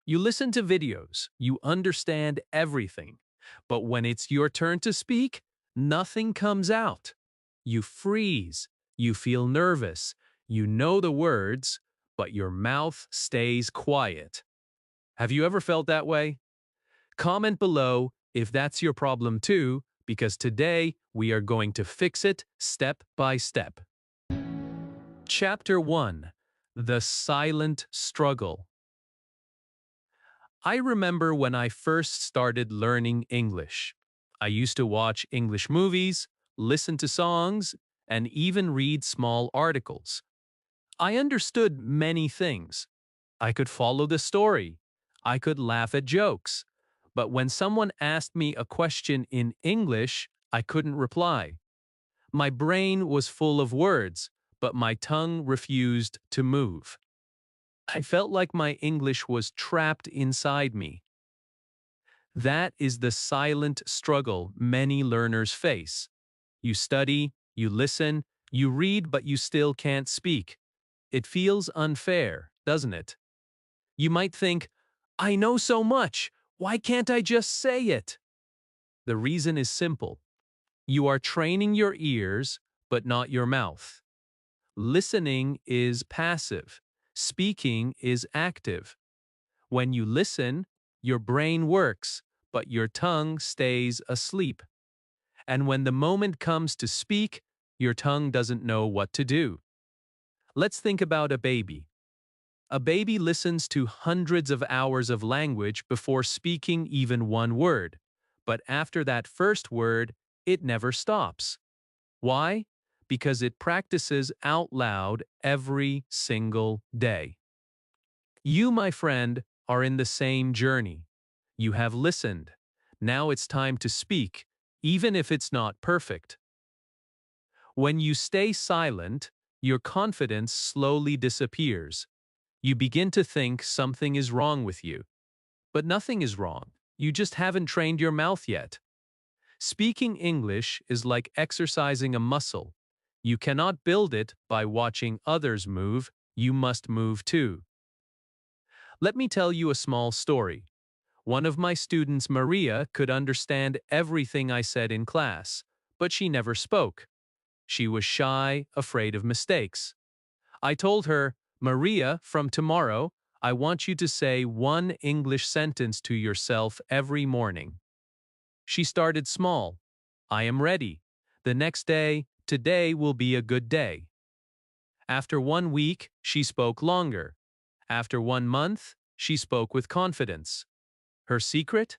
You listen to videos, you understand everything. But when it's your turn to speak, nothing comes out. You freeze, you feel nervous, you know the words, but your mouth stays quiet. Have you ever felt that way? Comment below if that's your problem too, because today we are going to fix it step by step. Chapter 1: The Silent Struggle. I remember when I first started learning English. I used to watch English movies, listen to songs, and even read small articles. I understood many things. I could follow the story. I could laugh at jokes. But when someone asked me a question in English, I couldn't reply. My brain was full of words, but my tongue refused to move. I felt like my English was trapped inside me. That is the silent struggle many learners face. You study, you listen, you read, but you still can't speak. It feels unfair, doesn't it? You might think, I know so much, why can't I just say it? The reason is simple. You are training your ears, but not your mouth. Listening is passive. Speaking is active. When you listen, your brain works, but your tongue stays asleep. And when the moment comes to speak, your tongue doesn't know what to do. Let's think about a baby. A baby listens to hundreds of hours of language before speaking even one word. But after that first word, it never stops. Why? Because it practices out loud every single day. You, my friend, are in the same journey. You have listened. Now it's time to speak, even if it's not perfect. When you stay silent, your confidence slowly disappears. You begin to think something is wrong with you. But nothing is wrong. You just haven't trained your mouth yet. Speaking English is like exercising a muscle. You cannot build it by watching others move. You must move too. Let me tell you a small story. One of my students, Maria, could understand everything I said in class, but she never spoke. She was shy, afraid of mistakes. I told her, Maria, from tomorrow, I want you to say one English sentence to yourself every morning. She started small. I am ready. The next day, today will be a good day. After 1 week, she spoke longer. After 1 month, she spoke with confidence. Her secret?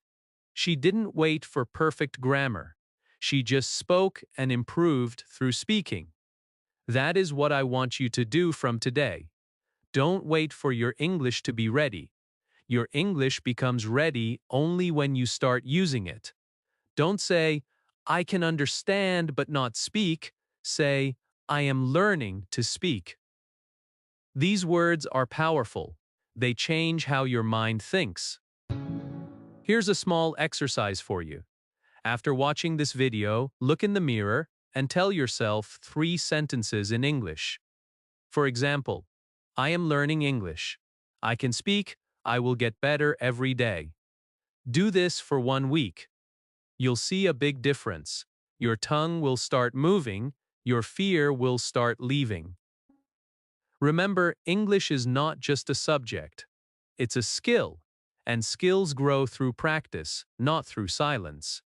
She didn't wait for perfect grammar. She just spoke and improved through speaking. That is what I want you to do from today. Don't wait for your English to be ready. Your English becomes ready only when you start using it. Don't say, I can understand but not speak. Say, I am learning to speak. These words are powerful. They change how your mind thinks. Here's a small exercise for you. After watching this video, look in the mirror and tell yourself 3 sentences in English. For example, I am learning English. I can speak. I will get better every day. Do this for 1 week. You'll see a big difference. Your tongue will start moving. Your fear will start leaving. Remember, English is not just a subject. It's a skill, and skills grow through practice, not through silence.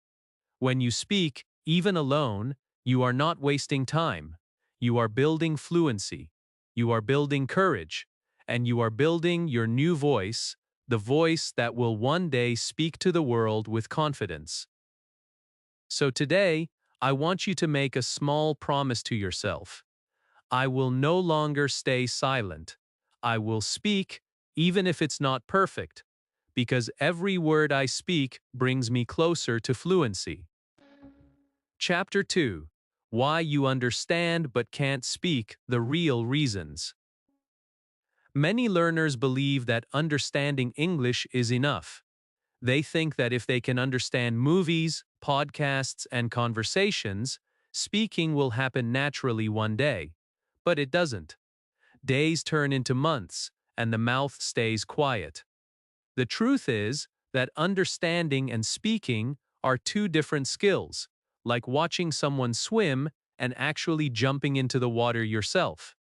When you speak, even alone, you are not wasting time. You are building fluency. You are building courage. And you are building your new voice, the voice that will one day speak to the world with confidence. So today, I want you to make a small promise to yourself. I will no longer stay silent. I will speak, even if it's not perfect, because every word I speak brings me closer to fluency. Chapter 2: Why you understand but can't speak, the real reasons. Many learners believe that understanding English is enough. They think that if they can understand movies, podcasts, and conversations, speaking will happen naturally one day. But it doesn't. Days turn into months, and the mouth stays quiet. The truth is that understanding and speaking are two different skills, like watching someone swim and actually jumping into the water yourself.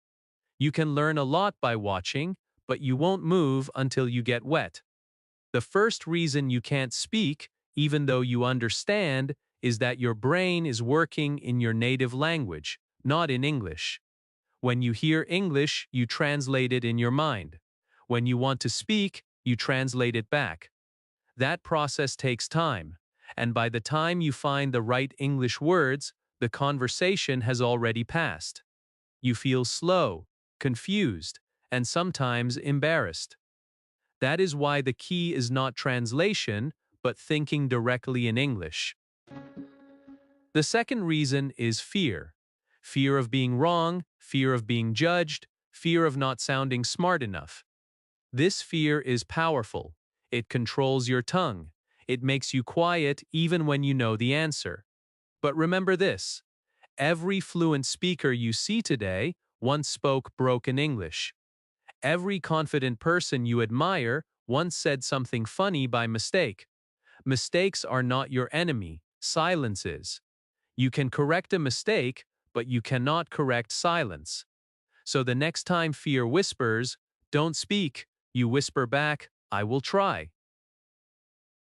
You can learn a lot by watching, but you won't move until you get wet. The first reason you can't speak, even though you understand, is that your brain is working in your native language, not in English. When you hear English, you translate it in your mind. When you want to speak, you translate it back. That process takes time, and by the time you find the right English words, the conversation has already passed. You feel slow, confused, and sometimes embarrassed. That is why the key is not translation, but thinking directly in English. The second reason is fear. Fear of being wrong, fear of being judged, fear of not sounding smart enough. This fear is powerful. It controls your tongue. It makes you quiet even when you know the answer. But remember this: every fluent speaker you see today once spoke broken English. Every confident person you admire once said something funny by mistake. Mistakes are not your enemy, silence is. You can correct a mistake, but you cannot correct silence. So the next time fear whispers, "Don't speak," you whisper back, "I will try."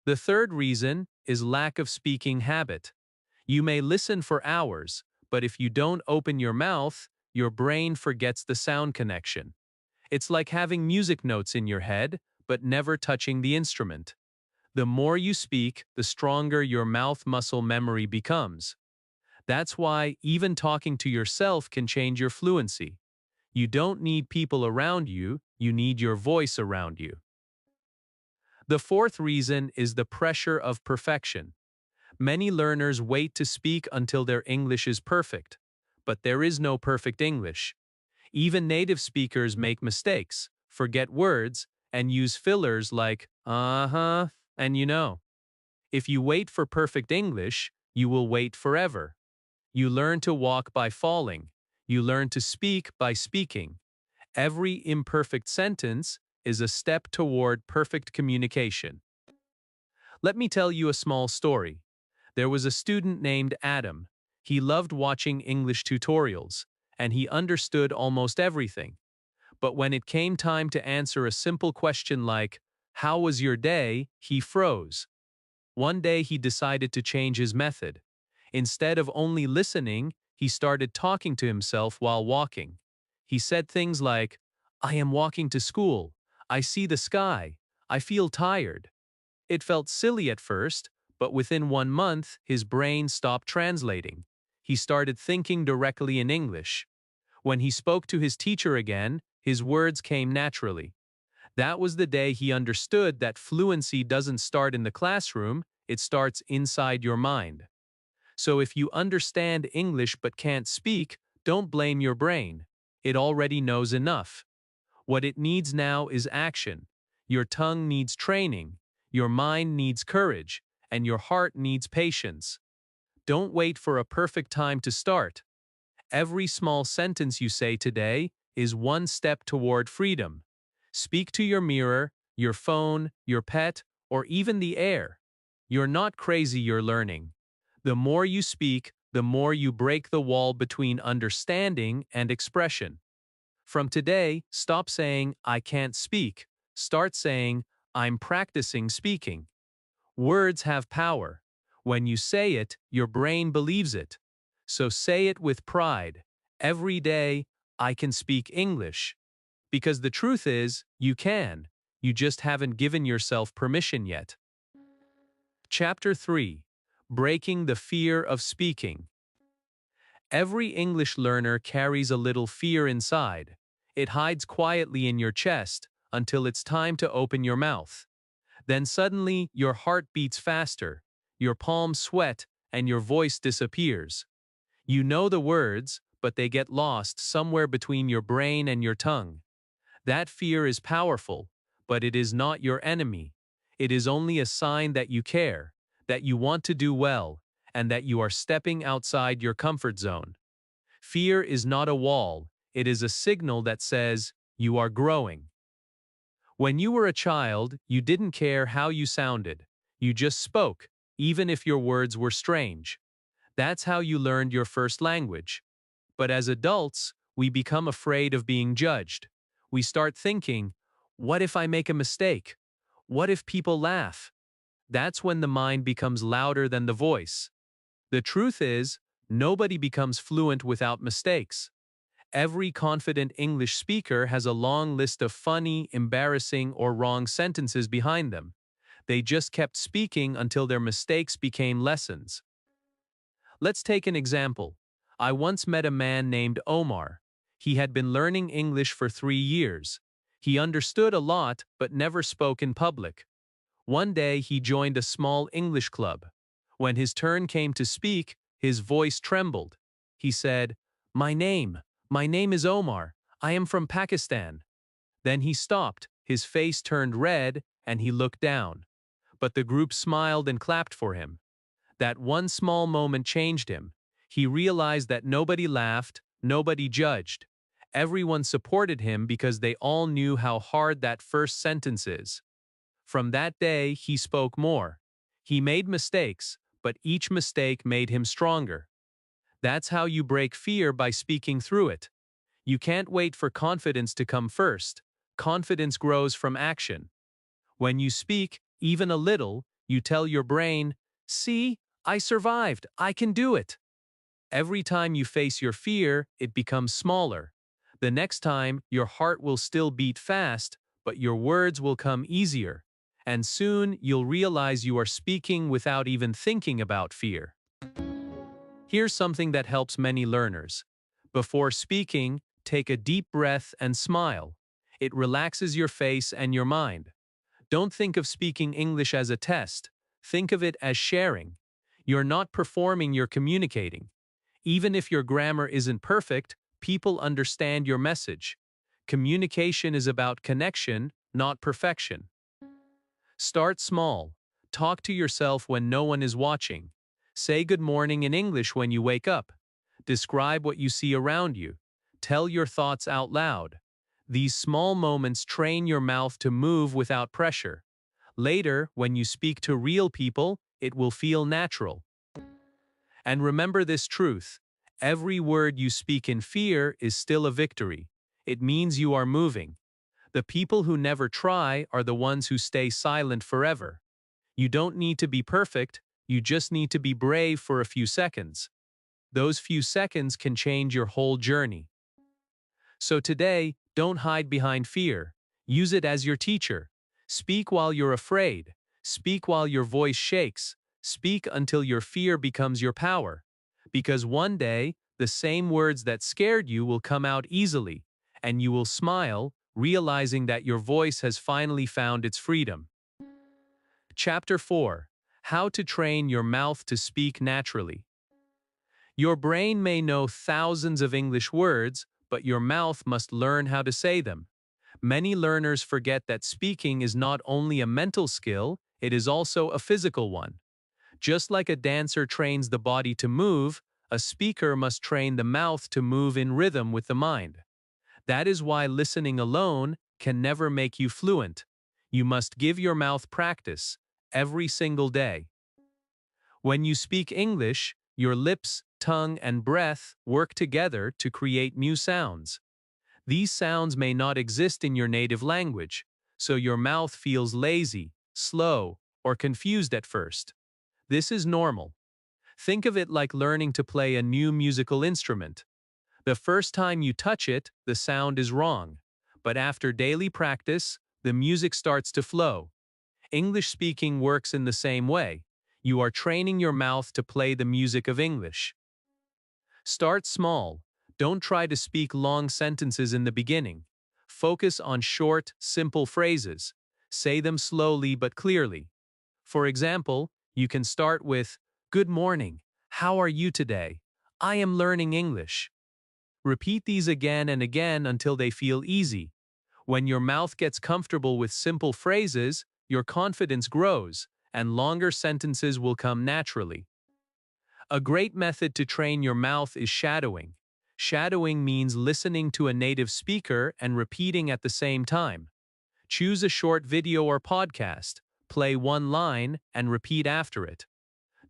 The third reason is lack of speaking habit. You may listen for hours, but if you don't open your mouth, your brain forgets the sound connection. It's like having music notes in your head, but never touching the instrument. The more you speak, the stronger your mouth muscle memory becomes. That's why even talking to yourself can change your fluency. You don't need people around you, you need your voice around you. The fourth reason is the pressure of perfection. Many learners wait to speak until their English is perfect. But there is no perfect English. Even native speakers make mistakes, forget words, and use fillers like uh-huh and you know. If you wait for perfect English, you will wait forever. You learn to walk by falling. You learn to speak by speaking. Every imperfect sentence is a step toward perfect communication. Let me tell you a small story. There was a student named Adam. He loved watching English tutorials, and he understood almost everything. But when it came time to answer a simple question like, "How was your day?" he froze. One day he decided to change his method. Instead of only listening, he started talking to himself while walking. He said things like, "I am walking to school. I see the sky. I feel tired." It felt silly at first, but within 1 month, his brain stopped translating. He started thinking directly in English. When he spoke to his teacher again, his words came naturally. That was the day he understood that fluency doesn't start in the classroom, it starts inside your mind. So if you understand English but can't speak, don't blame your brain. It already knows enough. What it needs now is action. Your tongue needs training, your mind needs courage, and your heart needs patience. Don't wait for a perfect time to start. Every small sentence you say today is one step toward freedom. Speak to your mirror, your phone, your pet, or even the air. You're not crazy, you're learning. The more you speak, the more you break the wall between understanding and expression. From today, stop saying, "I can't speak." Start saying, "I'm practicing speaking." Words have power. When you say it, your brain believes it. So say it with pride. Every day, "I can speak English." Because the truth is, you can. You just haven't given yourself permission yet. Chapter 3: Breaking the Fear of Speaking. Every English learner carries a little fear inside. It hides quietly in your chest until it's time to open your mouth. Then suddenly, your heart beats faster, your palms sweat, and your voice disappears. You know the words, but they get lost somewhere between your brain and your tongue. That fear is powerful, but it is not your enemy. It is only a sign that you care, that you want to do well, and that you are stepping outside your comfort zone. Fear is not a wall, it is a signal that says, you are growing. When you were a child, you didn't care how you sounded. You just spoke, even if your words were strange. That's how you learned your first language. But as adults, we become afraid of being judged. We start thinking, what if I make a mistake? What if people laugh? That's when the mind becomes louder than the voice. The truth is, nobody becomes fluent without mistakes. Every confident English speaker has a long list of funny, embarrassing, or wrong sentences behind them. They just kept speaking until their mistakes became lessons. Let's take an example. I once met a man named Omar. He had been learning English for 3 years. He understood a lot but never spoke in public. One day he joined a small English club. When his turn came to speak, his voice trembled. He said, My name is Omar. I am from Pakistan." Then he stopped, his face turned red, and he looked down. But the group smiled and clapped for him. That one small moment changed him. He realized that nobody laughed, nobody judged. Everyone supported him because they all knew how hard that first sentence is. From that day, he spoke more. He made mistakes, but each mistake made him stronger. That's how you break fear, by speaking through it. You can't wait for confidence to come first. Confidence grows from action. When you speak, even a little, you tell your brain, "See, I survived, I can do it." Every time you face your fear, it becomes smaller. The next time, your heart will still beat fast, but your words will come easier. And soon, you'll realize you are speaking without even thinking about fear. Here's something that helps many learners. Before speaking, take a deep breath and smile. It relaxes your face and your mind. Don't think of speaking English as a test. Think of it as sharing. You're not performing, you're communicating. Even if your grammar isn't perfect, people understand your message. Communication is about connection, not perfection. Start small. Talk to yourself when no one is watching. Say good morning in English when you wake up. Describe what you see around you. Tell your thoughts out loud. These small moments train your mouth to move without pressure. Later, when you speak to real people, it will feel natural. And remember this truth: every word you speak in fear is still a victory. It means you are moving. The people who never try are the ones who stay silent forever. You don't need to be perfect, you just need to be brave for a few seconds. Those few seconds can change your whole journey. So today, don't hide behind fear. Use it as your teacher. Speak while you're afraid. Speak while your voice shakes. Speak until your fear becomes your power. Because one day, the same words that scared you will come out easily, and you will smile, realizing that your voice has finally found its freedom. Chapter 4. How to train your mouth to speak naturally. Your brain may know thousands of English words, but your mouth must learn how to say them. Many learners forget that speaking is not only a mental skill, it is also a physical one. Just like a dancer trains the body to move, a speaker must train the mouth to move in rhythm with the mind. That is why listening alone can never make you fluent. You must give your mouth practice every single day. When you speak English, your lips, tongue, and breath work together to create new sounds. These sounds may not exist in your native language, so your mouth feels lazy, slow, or confused at first. This is normal. Think of it like learning to play a new musical instrument. The first time you touch it, the sound is wrong. But after daily practice, the music starts to flow. English speaking works in the same way. You are training your mouth to play the music of English. Start small. Don't try to speak long sentences in the beginning. Focus on short, simple phrases. Say them slowly but clearly. For example, you can start with, "Good morning. How are you today? I am learning English." Repeat these again and again until they feel easy. When your mouth gets comfortable with simple phrases, your confidence grows, and longer sentences will come naturally. A great method to train your mouth is shadowing. Shadowing means listening to a native speaker and repeating at the same time. Choose a short video or podcast, play one line, and repeat after it.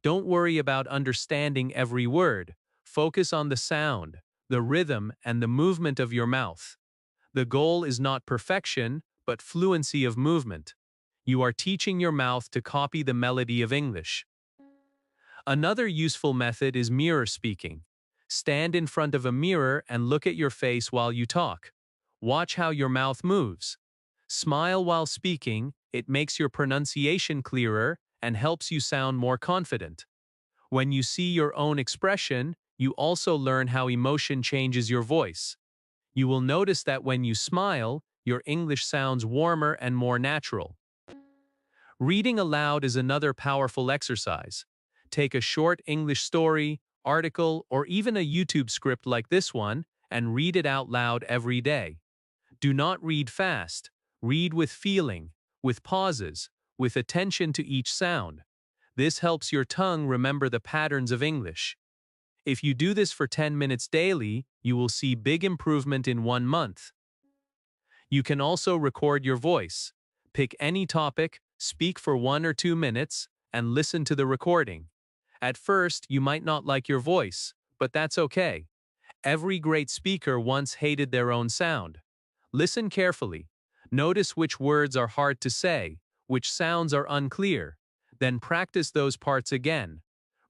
Don't worry about understanding every word. Focus on the sound, the rhythm, and the movement of your mouth. The goal is not perfection, but fluency of movement. You are teaching your mouth to copy the melody of English. Another useful method is mirror speaking. Stand in front of a mirror and look at your face while you talk. Watch how your mouth moves. Smile while speaking. It makes your pronunciation clearer and helps you sound more confident. When you see your own expression, you also learn how emotion changes your voice. You will notice that when you smile, your English sounds warmer and more natural. Reading aloud is another powerful exercise. Take a short English story, article, or even a YouTube script like this one and read it out loud every day. Do not read fast. Read with feeling, with pauses, with attention to each sound. This helps your tongue remember the patterns of English. If you do this for 10 minutes daily, you will see big improvement in 1 month. You can also record your voice. Pick any topic, speak for 1 or 2 minutes, and listen to the recording. At first, you might not like your voice, but that's okay. Every great speaker once hated their own sound. Listen carefully. Notice which words are hard to say, which sounds are unclear. Then practice those parts again.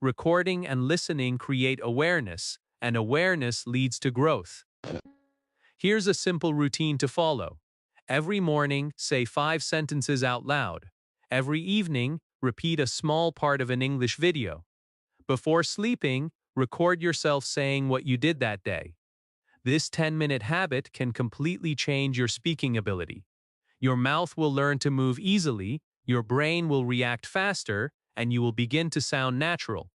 Recording and listening create awareness, and awareness leads to growth. Here's a simple routine to follow. Every morning, say 5 sentences out loud. Every evening, repeat a small part of an English video. Before sleeping, record yourself saying what you did that day. This 10-minute habit can completely change your speaking ability. Your mouth will learn to move easily, your brain will react faster, and you will begin to sound natural.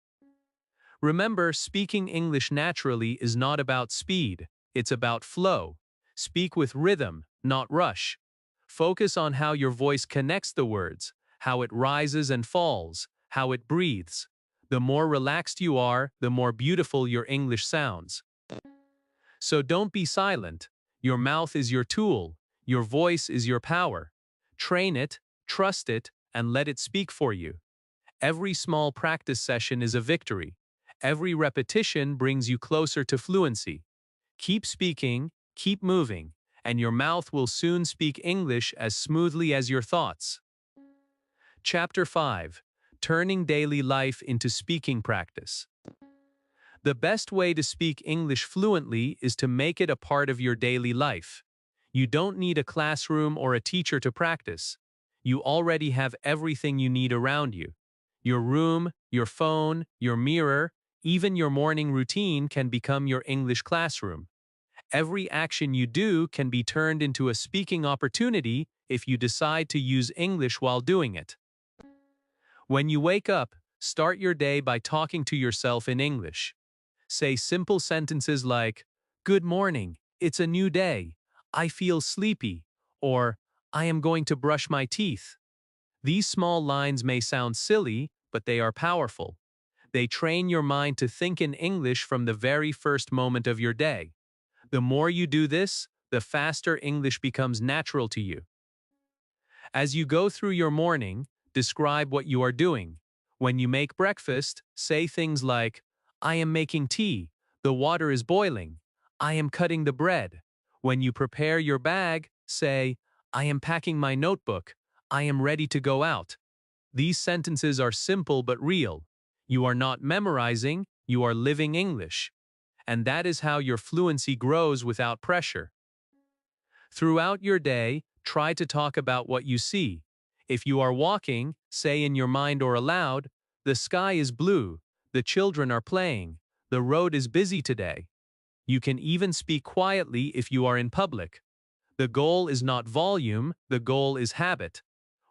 Remember, speaking English naturally is not about speed, it's about flow. Speak with rhythm, not rush. Focus on how your voice connects the words, how it rises and falls, how it breathes. The more relaxed you are, the more beautiful your English sounds. So don't be silent. Your mouth is your tool. Your voice is your power. Train it, trust it, and let it speak for you. Every small practice session is a victory. Every repetition brings you closer to fluency. Keep speaking, keep moving, and your mouth will soon speak English as smoothly as your thoughts. Chapter 5. Turning Daily Life into Speaking Practice. The best way to speak English fluently is to make it a part of your daily life. You don't need a classroom or a teacher to practice. You already have everything you need around you. Your room, your phone, your mirror, even your morning routine can become your English classroom. Every action you do can be turned into a speaking opportunity if you decide to use English while doing it. When you wake up, start your day by talking to yourself in English. Say simple sentences like, "Good morning, it's a new day. I feel sleepy," or "I am going to brush my teeth." These small lines may sound silly, but they are powerful. They train your mind to think in English from the very first moment of your day. The more you do this, the faster English becomes natural to you. As you go through your morning, describe what you are doing. When you make breakfast, say things like, "I am making tea. The water is boiling. I am cutting the bread." When you prepare your bag, say, "I am packing my notebook. I am ready to go out." These sentences are simple but real. You are not memorizing, you are living English. And that is how your fluency grows without pressure. Throughout your day, try to talk about what you see. If you are walking, say in your mind or aloud, "The sky is blue, the children are playing, the road is busy today." You can even speak quietly if you are in public. The goal is not volume, the goal is habit.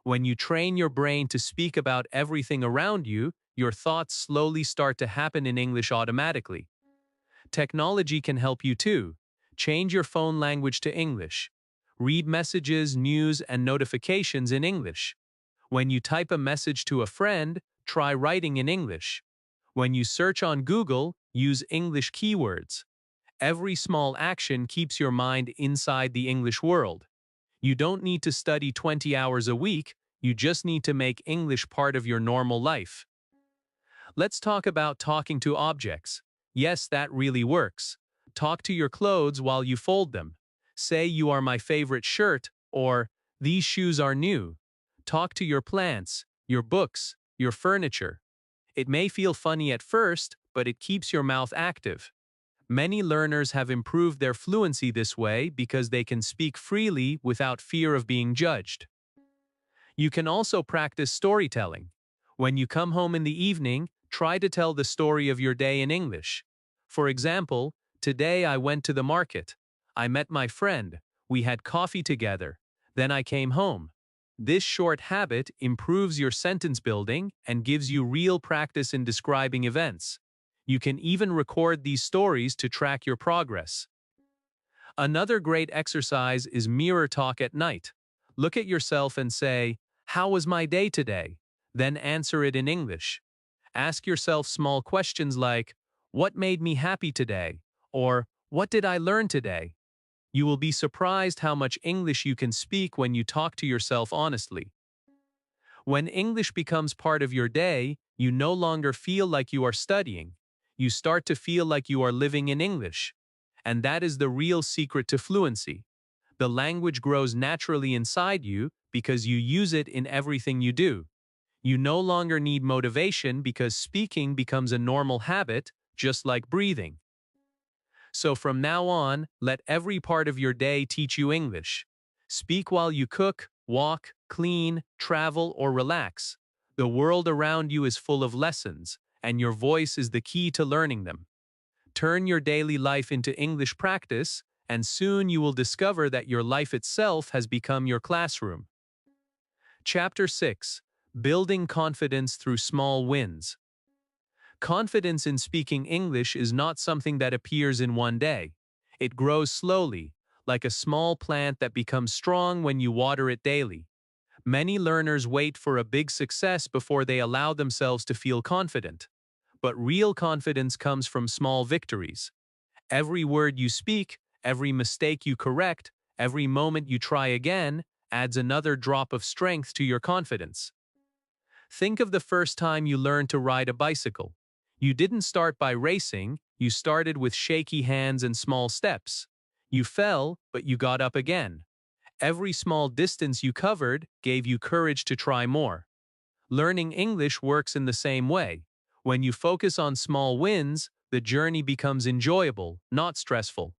When you train your brain to speak about everything around you, your thoughts slowly start to happen in English automatically. Technology can help you too. Change your phone language to English. Read messages, news, and notifications in English. When you type a message to a friend, try writing in English. When you search on Google, use English keywords. Every small action keeps your mind inside the English world. You don't need to study 20 hours a week, you just need to make English part of your normal life. Let's talk about talking to objects. Yes, that really works. Talk to your clothes while you fold them. Say you are my favorite shirt, or these shoes are new. Talk to your plants, your books, your furniture. It may feel funny at first, but it keeps your mouth active. Many learners have improved their fluency this way because they can speak freely without fear of being judged. You can also practice storytelling. When you come home in the evening, try to tell the story of your day in English. For example, today I went to the market. I met my friend. We had coffee together. Then I came home. This short habit improves your sentence building and gives you real practice in describing events. You can even record these stories to track your progress. Another great exercise is mirror talk at night. Look at yourself and say, "How was my day today?" Then answer it in English. Ask yourself small questions like, "What made me happy today?" Or, "What did I learn today?" You will be surprised how much English you can speak when you talk to yourself honestly. When English becomes part of your day, you no longer feel like you are studying. You start to feel like you are living in English. And that is the real secret to fluency. The language grows naturally inside you because you use it in everything you do. You no longer need motivation because speaking becomes a normal habit, just like breathing. So from now on, let every part of your day teach you English. Speak while you cook, walk, clean, travel, or relax. The world around you is full of lessons, and your voice is the key to learning them. Turn your daily life into English practice, and soon you will discover that your life itself has become your classroom. Chapter 6. Building Confidence Through Small Wins. Confidence in speaking English is not something that appears in one day. It grows slowly, like a small plant that becomes strong when you water it daily. Many learners wait for a big success before they allow themselves to feel confident. But real confidence comes from small victories. Every word you speak, every mistake you correct, every moment you try again, adds another drop of strength to your confidence. Think of the first time you learned to ride a bicycle. You didn't start by racing, you started with shaky hands and small steps. You fell, but you got up again. Every small distance you covered gave you courage to try more. Learning English works in the same way. When you focus on small wins, the journey becomes enjoyable, not stressful.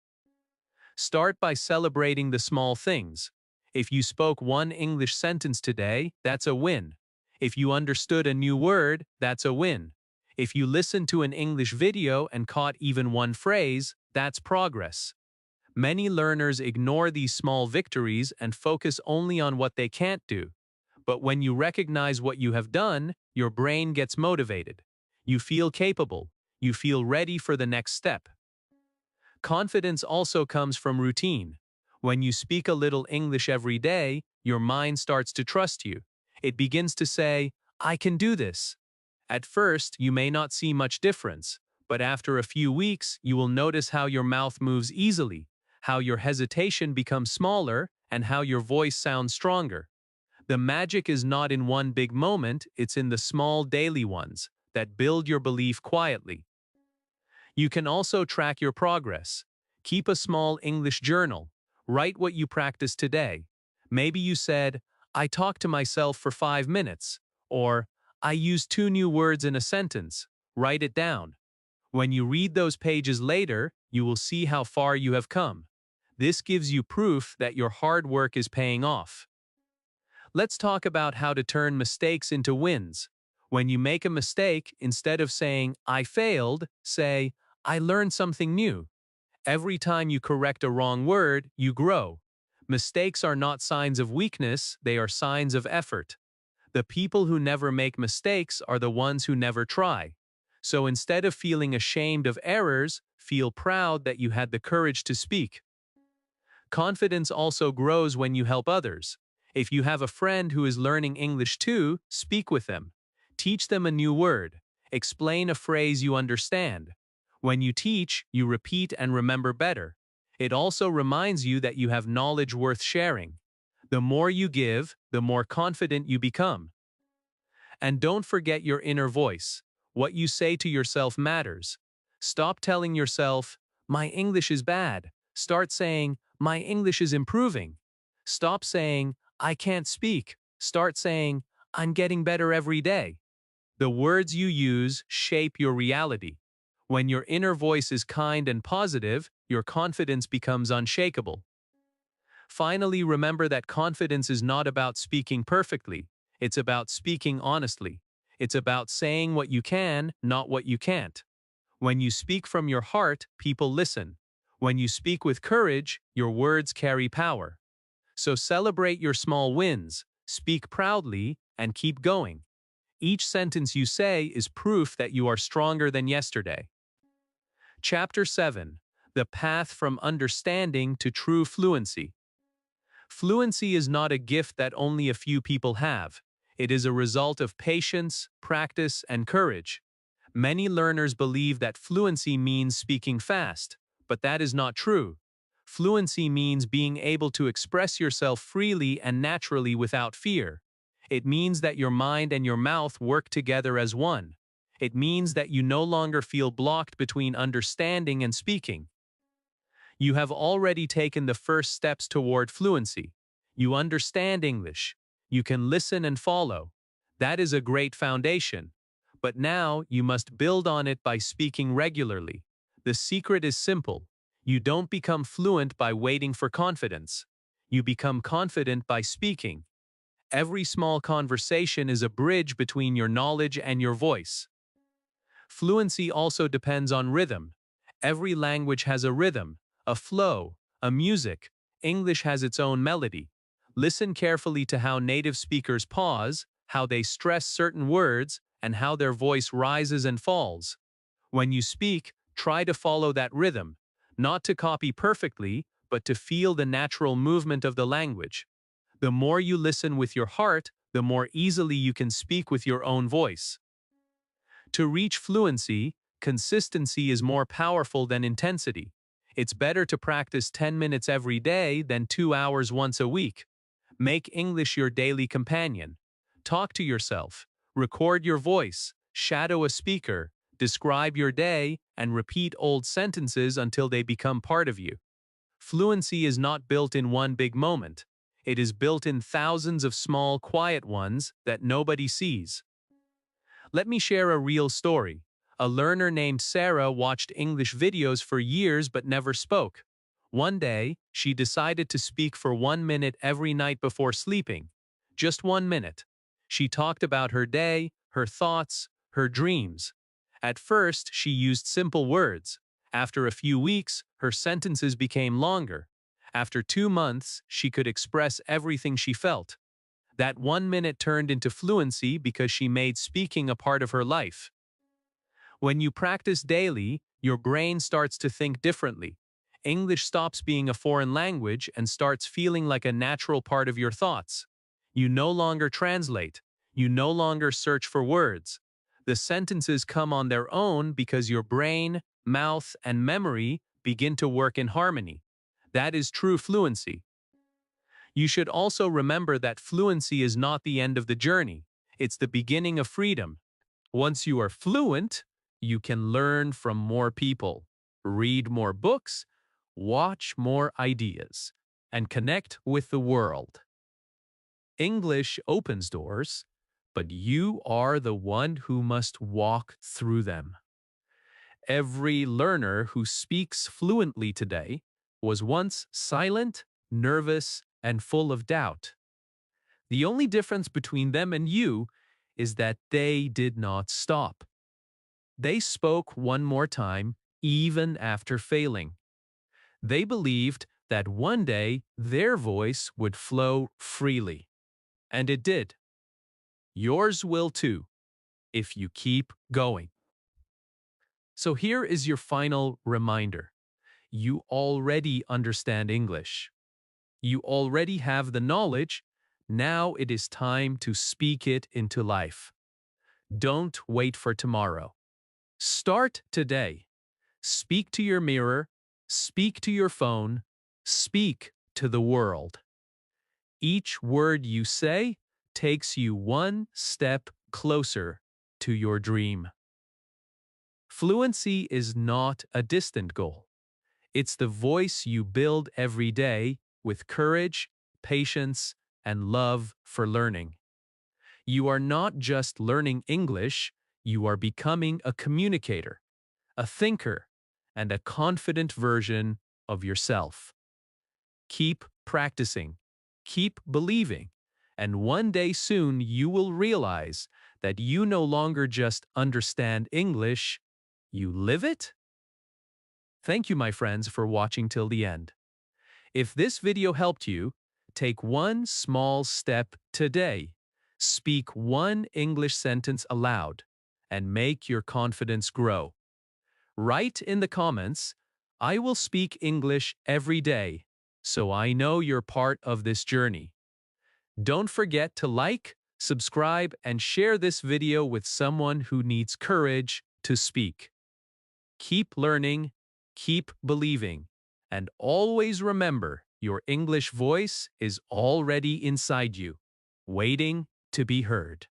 Start by celebrating the small things. If you spoke one English sentence today, that's a win. If you understood a new word, that's a win. If you listened to an English video and caught even one phrase, that's progress. Many learners ignore these small victories and focus only on what they can't do. But when you recognize what you have done, your brain gets motivated. You feel capable. You feel ready for the next step. Confidence also comes from routine. When you speak a little English every day, your mind starts to trust you. It begins to say, "I can do this." At first, you may not see much difference, but after a few weeks, you will notice how your mouth moves easily, how your hesitation becomes smaller, and how your voice sounds stronger. The magic is not in one big moment, it's in the small daily ones that build your belief quietly. You can also track your progress. Keep a small English journal. Write what you practiced today. Maybe you said, "I talked to myself for 5 minutes," or "I used 2 new words in a sentence." Write it down. When you read those pages later, you will see how far you have come. This gives you proof that your hard work is paying off. Let's talk about how to turn mistakes into wins. When you make a mistake, instead of saying, "I failed," say, "I learned something new." Every time you correct a wrong word, you grow. Mistakes are not signs of weakness, they are signs of effort. The people who never make mistakes are the ones who never try. So instead of feeling ashamed of errors, feel proud that you had the courage to speak. Confidence also grows when you help others. If you have a friend who is learning English too, speak with them. Teach them a new word. Explain a phrase you understand. When you teach, you repeat and remember better. It also reminds you that you have knowledge worth sharing. The more you give, the more confident you become. And don't forget your inner voice. What you say to yourself matters. Stop telling yourself, my English is bad. Start saying, my English is improving. Stop saying, I can't speak. Start saying, I'm getting better every day. The words you use shape your reality. When your inner voice is kind and positive, your confidence becomes unshakable. Finally, remember that confidence is not about speaking perfectly. It's about speaking honestly. It's about saying what you can, not what you can't. When you speak from your heart, people listen. When you speak with courage, your words carry power. So celebrate your small wins, speak proudly, and keep going. Each sentence you say is proof that you are stronger than yesterday. Chapter 7. The Path from Understanding to True Fluency. Fluency is not a gift that only a few people have. It is a result of patience, practice, and courage. Many learners believe that fluency means speaking fast, but that is not true. Fluency means being able to express yourself freely and naturally without fear. It means that your mind and your mouth work together as one. It means that you no longer feel blocked between understanding and speaking. You have already taken the first steps toward fluency. You understand English. You can listen and follow. That is a great foundation. But now you must build on it by speaking regularly. The secret is simple. You don't become fluent by waiting for confidence. You become confident by speaking. Every small conversation is a bridge between your knowledge and your voice. Fluency also depends on rhythm. Every language has a rhythm, a flow, a music. English has its own melody. Listen carefully to how native speakers pause, how they stress certain words, and how their voice rises and falls. When you speak, try to follow that rhythm, not to copy perfectly, but to feel the natural movement of the language. The more you listen with your heart, the more easily you can speak with your own voice. To reach fluency, consistency is more powerful than intensity. It's better to practice 10 minutes every day than 2 hours once a week. Make English your daily companion. Talk to yourself. Record your voice. Shadow a speaker. Describe your day and repeat old sentences until they become part of you. Fluency is not built in one big moment. It is built in thousands of small, quiet ones that nobody sees. Let me share a real story. A learner named Sarah watched English videos for years but never spoke. One day, she decided to speak for 1 minute every night before sleeping. Just 1 minute. She talked about her day, her thoughts, her dreams. At first, she used simple words. After a few weeks, her sentences became longer. After 2 months, she could express everything she felt. That 1 minute turned into fluency because she made speaking a part of her life. When you practice daily, your brain starts to think differently. English stops being a foreign language and starts feeling like a natural part of your thoughts. You no longer translate. You no longer search for words. The sentences come on their own because your brain, mouth, and memory begin to work in harmony. That is true fluency. You should also remember that fluency is not the end of the journey. It's the beginning of freedom. Once you are fluent, you can learn from more people, read more books, watch more ideas, and connect with the world. English opens doors, but you are the one who must walk through them. Every learner who speaks fluently today was once silent, nervous, and full of doubt. The only difference between them and you is that they did not stop. They spoke one more time, even after failing. They believed that one day their voice would flow freely. And it did. Yours will too, if you keep going. So here is your final reminder. You already understand English. You already have the knowledge. Now it is time to speak it into life. Don't wait for tomorrow. Start today. Speak to your mirror. Speak to your phone. Speak to the world. Each word you say takes you one step closer to your dream. Fluency is not a distant goal. It's the voice you build every day with courage, patience, and love for learning. You are not just learning English, you are becoming a communicator, a thinker, and a confident version of yourself. Keep practicing, keep believing, and one day soon you will realize that you no longer just understand English, you live it? Thank you, my friends, for watching till the end. If this video helped you, take one small step today. Speak one English sentence aloud and make your confidence grow. Write in the comments, I will speak English every day, so I know you're part of this journey. Don't forget to like, subscribe, and share this video with someone who needs courage to speak. Keep learning, keep believing, and always remember your English voice is already inside you, waiting to be heard.